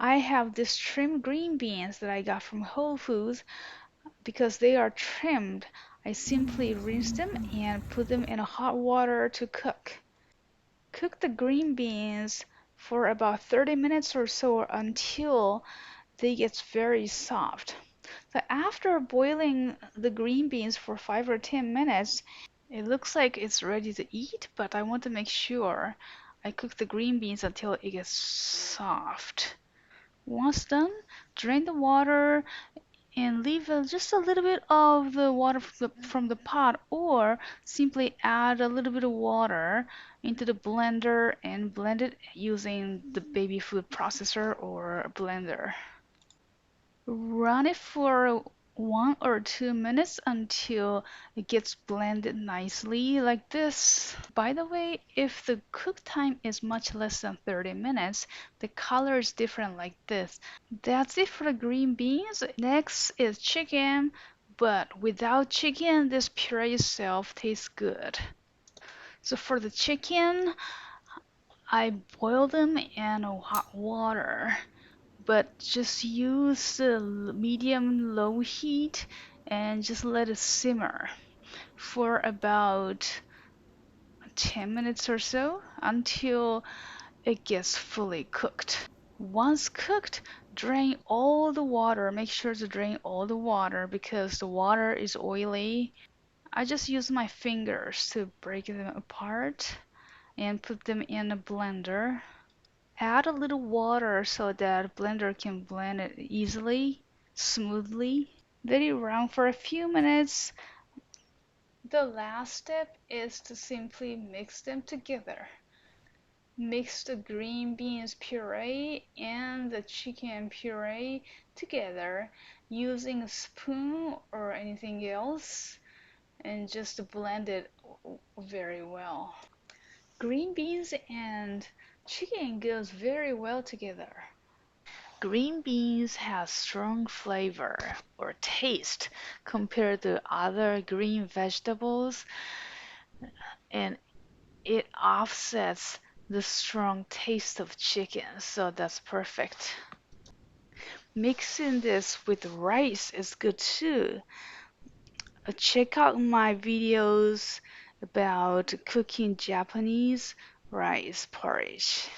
I have these trimmed green beans that I got from Whole Foods. Because they are trimmed, I simply rinse them and put them in a hot water to cook. Cook the green beans for about 30 minutes or so until they get very soft. So after boiling the green beans for 5 or 10 minutes, it looks like it's ready to eat, but I want to make sure I cook the green beans until it gets soft. Once done, drain the water and leave just a little bit of the water from the pot, or simply add a little bit of water into the blender and blend it using the baby food processor or blender. Run it for 1 or 2 minutes until it gets blended nicely like this. By the way, if the cook time is much less than 30 minutes, the color is different like this. That's it for the green beans. Next is chicken, but without chicken, this puree itself tastes good. So for the chicken, I boil them in hot water, but just use the medium low heat and just let it simmer for about 10 minutes or so until it gets fully cooked. Once cooked, drain all the water. Make sure to drain all the water because the water is oily. I just use my fingers to break them apart and put them in a blender. Add a little water so that blender can blend it easily, smoothly. Let it run for a few minutes. The last step is to simply mix them together. Mix the green beans puree and the chicken puree together using a spoon or anything else and just blend it very well. Green beans and chicken goes very well together. Green beans has strong flavor or taste compared to other green vegetables, and it offsets the strong taste of chicken, so that's perfect. Mixing this with rice is good too. Check out my videos about cooking Japanese rice porridge.